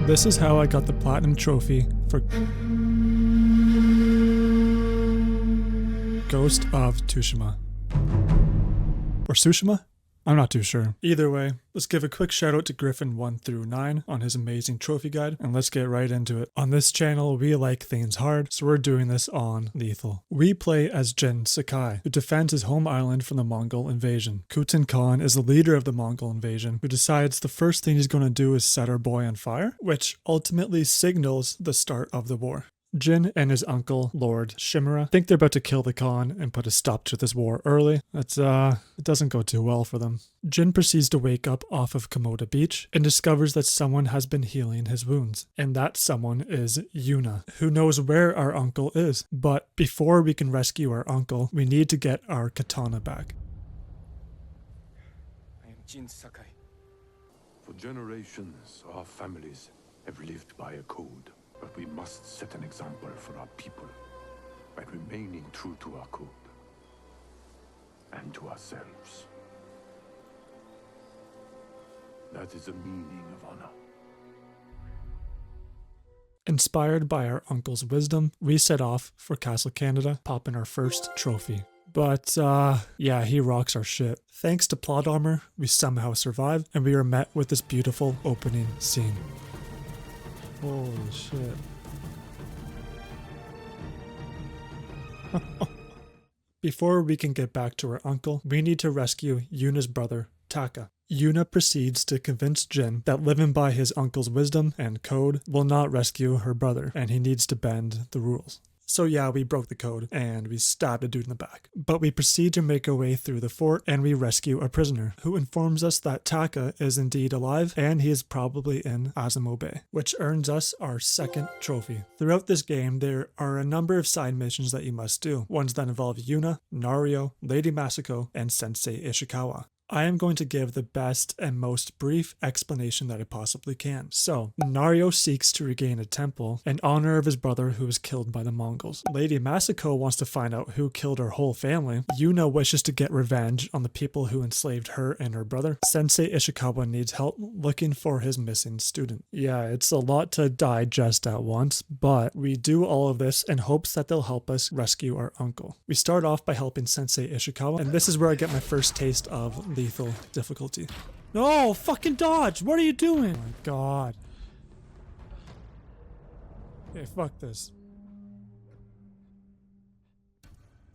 This is how I got the platinum trophy for Ghost of Tsushima. Or Tsushima? I'm not too sure. Either way, let's give a quick shout out to Griffin 1 through 9 on his amazing trophy guide, and let's get right into it. On this channel, we like things hard, so we're doing this on lethal. We play as Jin Sakai, who defends his home island from the Mongol invasion. Kutin Khan is the leader of the Mongol invasion, who decides the first thing he's going to do is set our boy on fire, which ultimately signals the start of the war. Jin and his uncle, Lord Shimura, think they're about to kill the Khan and put a stop to this war early. It doesn't go too well for them. Jin proceeds to wake up off of Komoda Beach and discovers that someone has been healing his wounds. And that someone is Yuna, who knows where our uncle is. But before we can rescue our uncle, we need to get our katana back. I am Jin Sakai. For generations, our families have lived by a code. But we must set an example for our people by remaining true to our code and to ourselves. That is the meaning of honor. Inspired by our uncle's wisdom, we set off for Castle Canada, popping our first trophy. But, yeah, he rocks our shit. Thanks to plot armor, we somehow survive, and we are met with this beautiful opening scene. Holy shit. Before we can get back to our uncle, we need to rescue Yuna's brother, Taka. Yuna proceeds to convince Jin that living by his uncle's wisdom and code will not rescue her brother, and he needs to bend the rules. So yeah, we broke the code, and we stabbed a dude in the back. But we proceed to make our way through the fort, and we rescue a prisoner, who informs us that Taka is indeed alive, and he is probably in Azamo Bay, which earns us our second trophy. Throughout this game, there are a number of side missions that you must do, ones that involve Yuna, Nario, Lady Masako, and Sensei Ishikawa. I am going to give the best and most brief explanation that I possibly can. So, Nario seeks to regain a temple in honor of his brother who was killed by the Mongols. Lady Masako wants to find out who killed her whole family. Yuna wishes to get revenge on the people who enslaved her and her brother. Sensei Ishikawa needs help looking for his missing student. Yeah, it's a lot to digest at once, but we do all of this in hopes that they'll help us rescue our uncle. We start off by helping Sensei Ishikawa, and this is where I get my first taste of lethal difficulty. No, fucking dodge! What are you doing? Oh my god. Hey, fuck this.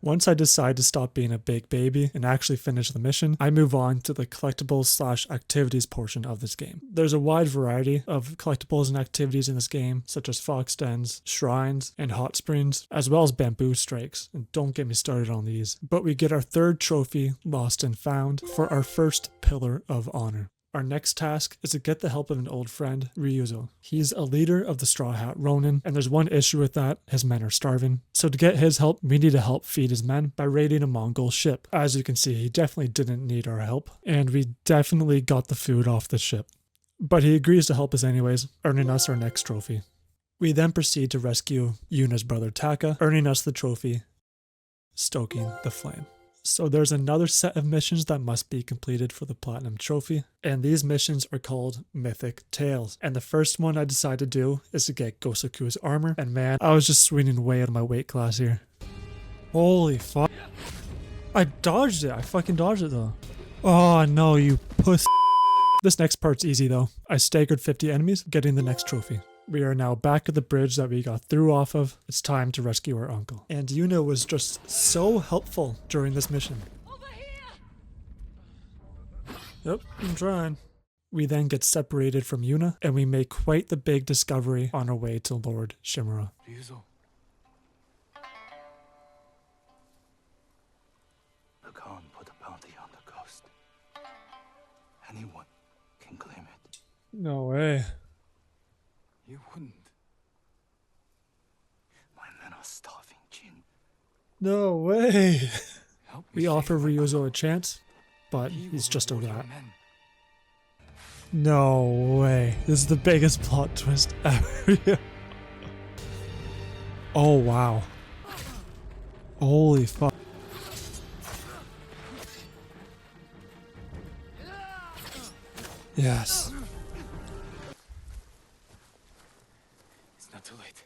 Once I decide to stop being a big baby and actually finish the mission, I move on to the collectibles/activities portion of this game. There's a wide variety of collectibles and activities in this game, such as fox dens, shrines, and hot springs, as well as bamboo strikes. And don't get me started on these. But we get our third trophy, Lost and Found, for our first Pillar of Honor. Our next task is to get the help of an old friend, Ryuzo. He's a leader of the Straw Hat Ronin, and there's one issue with that: his men are starving. So to get his help, we need to help feed his men by raiding a Mongol ship. As you can see, he definitely didn't need our help, and we definitely got the food off the ship. But he agrees to help us anyways, earning us our next trophy. We then proceed to rescue Yuna's brother Taka, earning us the trophy, Stoking the Flame. So there's another set of missions that must be completed for the Platinum Trophy, and these missions are called Mythic Tales. And the first one I decided to do is to get Gosaku's armor, and man, I was just swinging way out of my weight class here. Holy fuck. I dodged it. I fucking dodged it though. Oh no, you puss. This next part's easy though. I staggered 50 enemies, getting the next trophy. We are now back at the bridge that we got through off of. It's time to rescue our uncle. And Yuna was just so helpful during this mission. Over here! Yep, I'm trying. We then get separated from Yuna, and we make quite the big discovery on our way to Lord Shimura. Ryuzo. The Khan put a bounty on the ghost. Anyone can claim it. No way. You wouldn't. My men are starving, Jin. No way. Help me We save offer my Ryuzo uncle. a chance, but He he's will just a reward your rat. men. No way. This is the biggest plot twist ever. Oh wow. Holy fuck. Yes. not too late.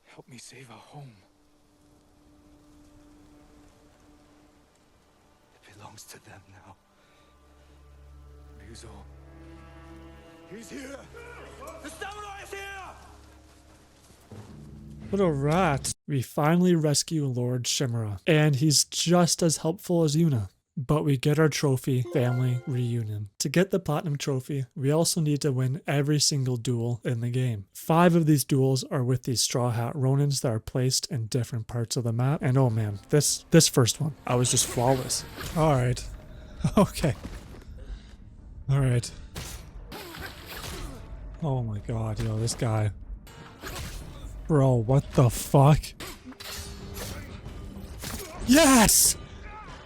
Help me save our home. It belongs to them now. Ryuzo. He's here! The samurai is here! What a rat. We finally rescue Lord Shimura, and he's just as helpful as Yuna. But we get our trophy, family reunion. To get the platinum trophy, we also need to win every single duel in the game. 5 of these duels are with these Straw Hat Ronins that are placed in different parts of the map. And oh man, this first one, I was just flawless. Alright. Okay. Alright. Oh my god, yo, this guy. Bro, what the fuck? Yes!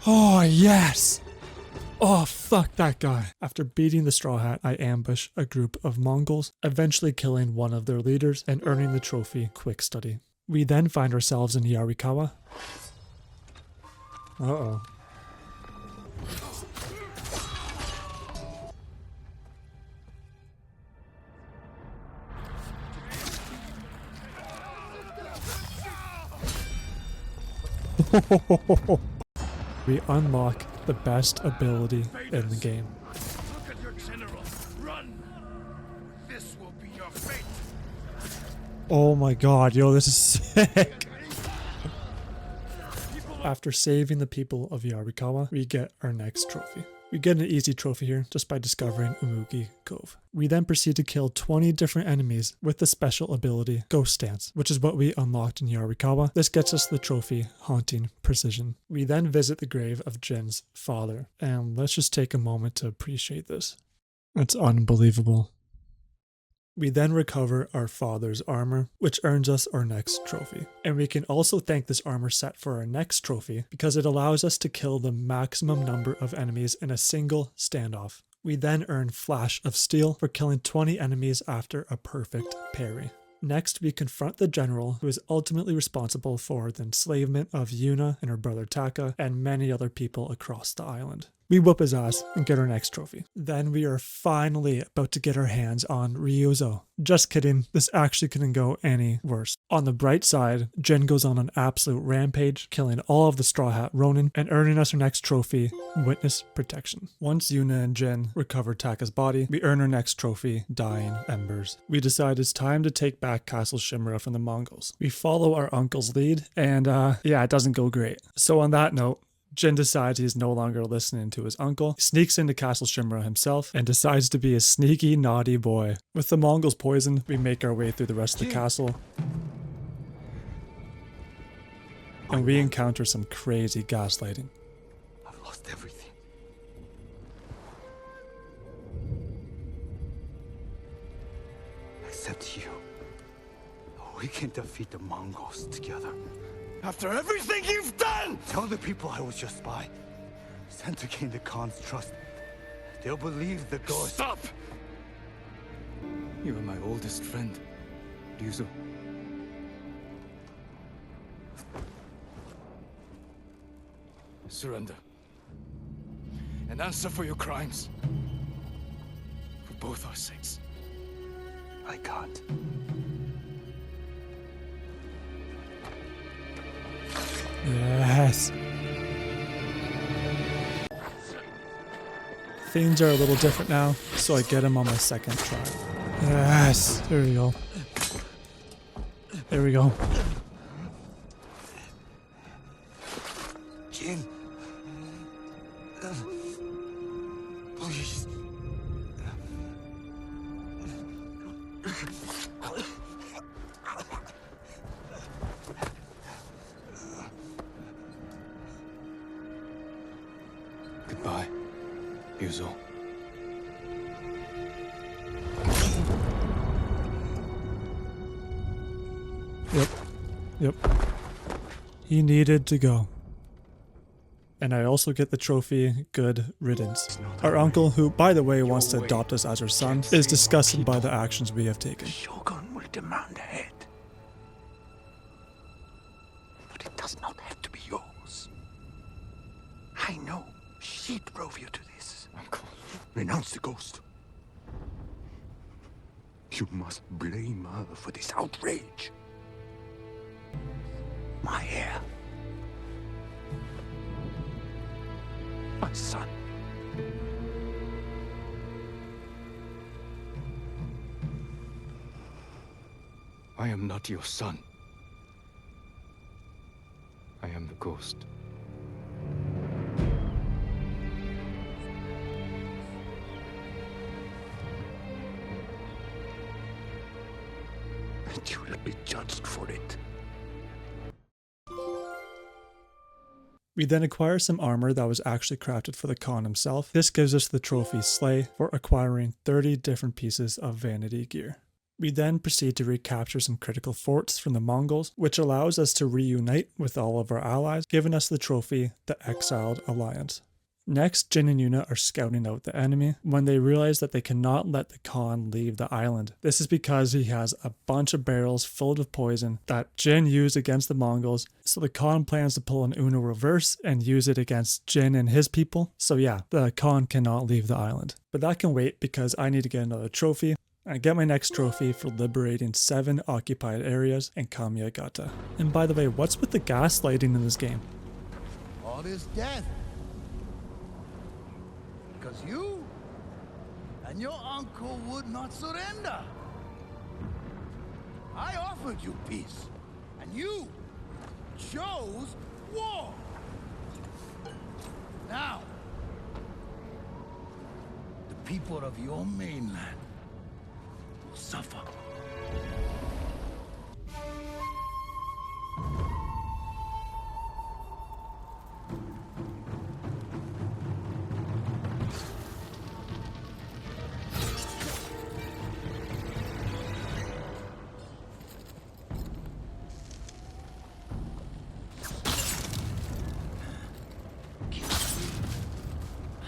Oh, yes! Oh, fuck that guy. After beating the Straw Hat, I ambush a group of Mongols, eventually killing one of their leaders and earning the trophy Quick Study. We then find ourselves in Yarikawa. Uh-oh. We unlock the best ability in the game. Look at your general. Run! This will be your fate. Oh my god, yo, this is sick. After saving the people of Yarikawa, we get our next trophy. We get an easy trophy here just by discovering Umugi Cove. We then proceed to kill 20 different enemies with the special ability Ghost Stance, which is what we unlocked in Yarikawa. This gets us the trophy Haunting Precision. We then visit the grave of Jin's father, and let's just take a moment to appreciate this. It's unbelievable. We then recover our father's armor, which earns us our next trophy. And we can also thank this armor set for our next trophy because it allows us to kill the maximum number of enemies in a single standoff. We then earn Flash of Steel for killing 20 enemies after a perfect parry. Next, we confront the general who is ultimately responsible for the enslavement of Yuna and her brother Taka and many other people across the island. We whoop his ass and get our next trophy. Then we are finally about to get our hands on Ryuzo. Just kidding, this actually couldn't go any worse. On the bright side, Jin goes on an absolute rampage, killing all of the Straw Hat Ronin and earning us our next trophy, Witness Protection. Once Yuna and Jin recover Taka's body, we earn our next trophy, Dying Embers. We decide it's time to take back Castle Shimura from the Mongols. We follow our uncle's lead, and yeah, it doesn't go great. So on that note, Jin decides he's no longer listening to his uncle, sneaks into Castle Shimura himself, and decides to be a sneaky, naughty boy. With the Mongols poisoned, we make our way through the rest of the castle. And we encounter some crazy gaslighting. I've lost everything. Except you. We can defeat the Mongols together. After everything you've done! Tell the people I was your spy. Sent to gain the Khan's trust. They'll believe the ghost. Stop! You are my oldest friend, Ryuzo. Surrender. And answer for your crimes. For both our sakes. I can't. Yes. Things are a little different now, so I get him on my second try. Yes. There we go. There we go. Jin. Please. Goodbye, Ryuzo. Yep. He needed to go. And I also get the trophy, Good Riddance. Our uncle, who by the way wants to adopt us as her son, is disgusted by the actions we have taken. Shogun will demand a head. But it does not have to be yours. I know. She drove you to this. Uncle. Renounce the ghost. You must blame her for this outrage. My heir. My son. I am not your son. I am the ghost. And you will be judged for it. We then acquire some armor that was actually crafted for the Khan himself. This gives us the trophy Slay for acquiring 30 different pieces of vanity gear. We then proceed to recapture some critical forts from the Mongols, which allows us to reunite with all of our allies, giving us the trophy, the Exiled Alliance. Next, Jin and Yuna are scouting out the enemy when they realize that they cannot let the Khan leave the island. This is because he has a bunch of barrels filled with poison that Jin used against the Mongols, so the Khan plans to pull an Uno reverse and use it against Jin and his people. So yeah, the Khan cannot leave the island. But that can wait because I need to get another trophy. I get my next trophy for liberating 7 occupied areas in Kamiyagata. And by the way, what's with the gaslighting in this game? All this death. Because you and your uncle would not surrender. I offered you peace, and you chose war. Now, the people of your mainland will suffer.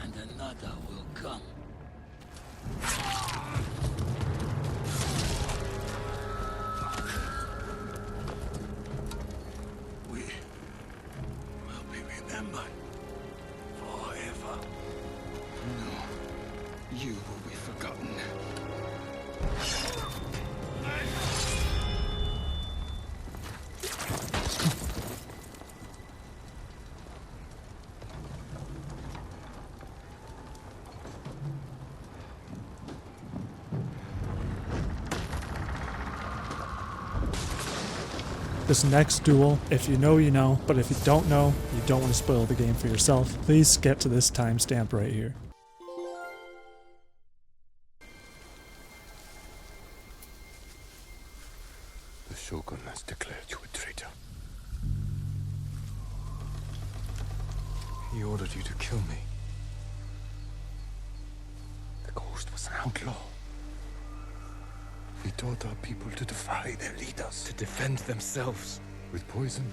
And another will come. We will be remembered forever. No, you will be forgotten. This next duel, if you know, you know, but if you don't know, you don't want to spoil the game for yourself, please skip to this timestamp right here. The Shogun has declared you a traitor. He ordered you to kill me. The Ghost was an outlaw. He taught our people to defy their leaders. To defend themselves. With poison,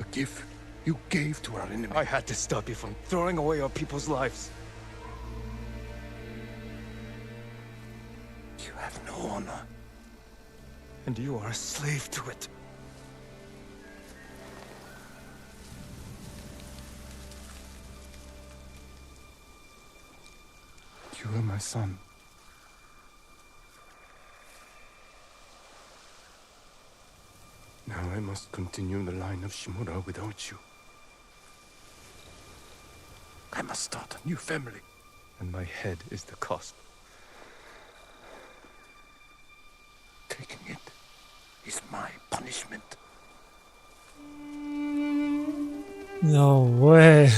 a gift you gave to our enemy. I had to stop you from throwing away our people's lives. You have no honor. And you are a slave to it. You are my son. Now I must continue the line of Shimura without you. I must start a new family. And my head is the cost. Taking it is my punishment. No way.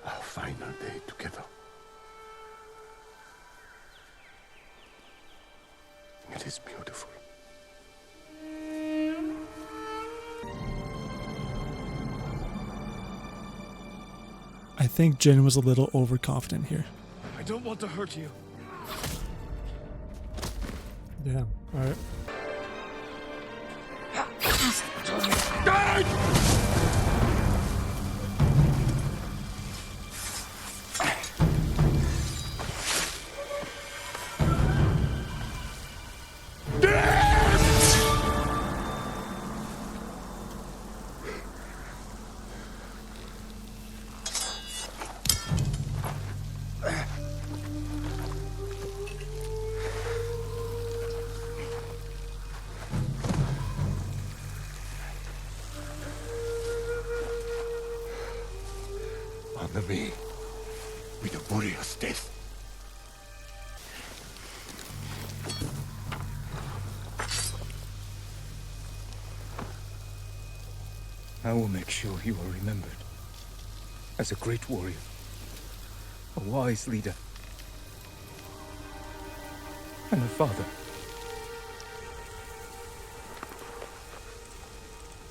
Our final day together. It is beautiful. I think Jin was a little overconfident here. I don't want to hurt you. Yeah, alright. Honor me with a warrior's death. I will make sure you are remembered as a great warrior, a wise leader, and a father.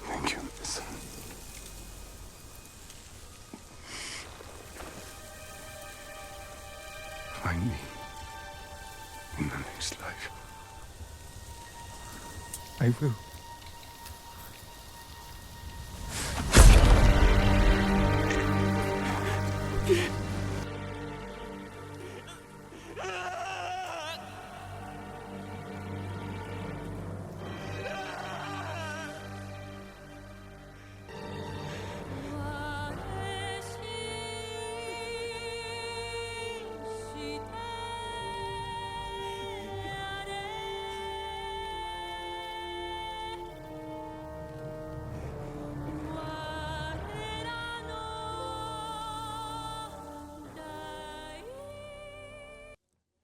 Thank you, my son. Find me in the next life. I will.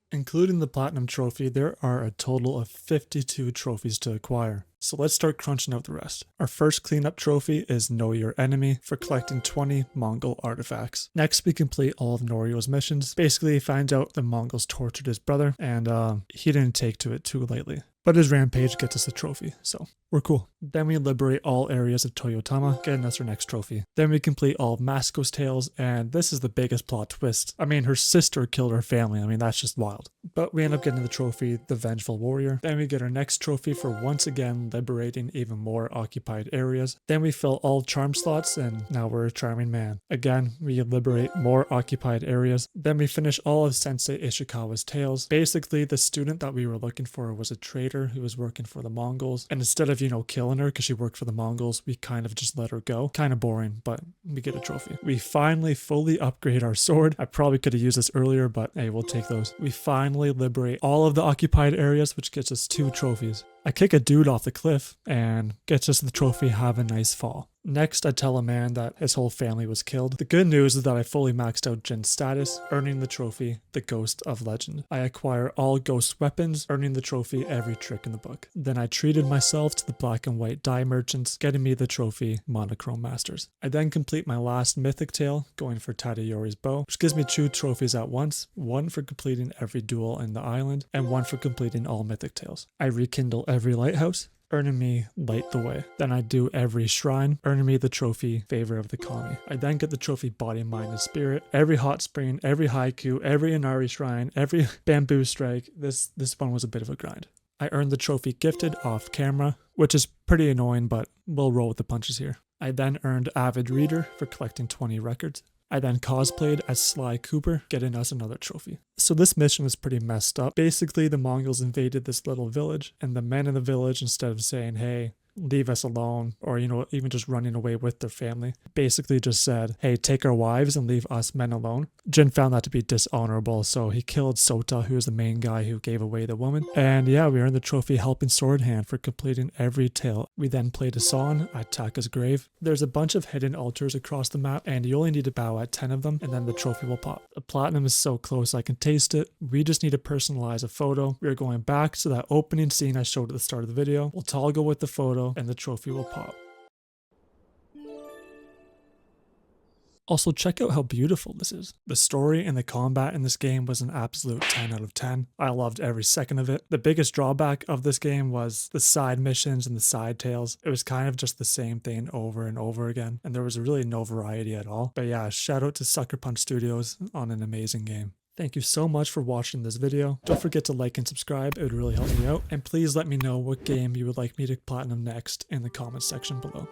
Including the Platinum Trophy, there are a total of 52 trophies to acquire. So let's start crunching out the rest. Our first cleanup trophy is Know Your Enemy for collecting 20 Mongol artifacts. Next, we complete all of Norio's missions. Basically, he finds out the Mongols tortured his brother, and he didn't take to it too lightly. But his rampage gets us the trophy, so we're cool. Then we liberate all areas of Toyotama, getting us our next trophy. Then we complete all of Masco's tales, and this is the biggest plot twist. I mean, her sister killed her family. I mean, that's just wild. But we end up getting the trophy, the Vengeful Warrior. Then we get our next trophy for once again liberating even more occupied areas. Then we fill all charm slots, and now we're a charming man. Again, we liberate more occupied areas. Then we finish all of Sensei Ishikawa's tales. Basically, the student that we were looking for was a traitor who was working for the Mongols, and instead of, killing her because she worked for the Mongols, we kind of just let her go. Kind of boring, but we get a trophy. We finally fully upgrade our sword. I probably could have used this earlier, but hey, we'll take those. We finally liberate all of the occupied areas, which gets us 2 trophies. I kick a dude off the cliff and gets us the trophy Have a Nice Fall. Next, I tell a man that his whole family was killed. The good news is that I fully maxed out Jin's status, earning the trophy, the Ghost of Legend. I acquire all ghost weapons, earning the trophy every trick in the book. Then I treated myself to the black and white dye merchants, getting me the trophy Monochrome Masters. I then complete my last mythic tale, going for Tadayori's bow, which gives me 2 trophies at once, one for completing every duel in the island, and one for completing all mythic tales. I rekindle every lighthouse, earning me Light the Way. Then I do every shrine, earning me the trophy Favor of the Kami. I then get the trophy Body, Mind, and Spirit, every hot spring, every haiku, every Inari shrine, every bamboo strike. This one was a bit of a grind. I earned the trophy Gifted off camera, which is pretty annoying, but we'll roll with the punches here. I then earned Avid Reader for collecting 20 records. I then cosplayed as Sly Cooper, getting us another trophy. So this mission was pretty messed up. Basically, the Mongols invaded this little village, and the men in the village, instead of saying, hey, leave us alone, or, even just running away with their family, basically just said, hey, take our wives and leave us men alone. Jin found that to be dishonorable, so he killed Sota, who was the main guy who gave away the woman. And yeah, we earned the trophy Helping Sword Hand for completing every tale. We then played a song at Taka's grave. There's a bunch of hidden altars across the map, and you only need to bow at 10 of them, and then the trophy will pop. The platinum is so close I can taste it. We just need to personalize a photo. We are going back to that opening scene I showed at the start of the video. We'll toggle with the photo, and the trophy will pop. Also, check out how beautiful this is. The story and the combat in this game was an absolute 10 out of 10. I loved every second of it. The biggest drawback of this game was the side missions and the side tales. It was kind of just the same thing over and over again, and there was really no variety at all. But yeah, shout out to Sucker Punch Studios on an amazing game. Thank you so much for watching this video. Don't forget to like and subscribe, it would really help me out. And please let me know what game you would like me to platinum next in the comments section below.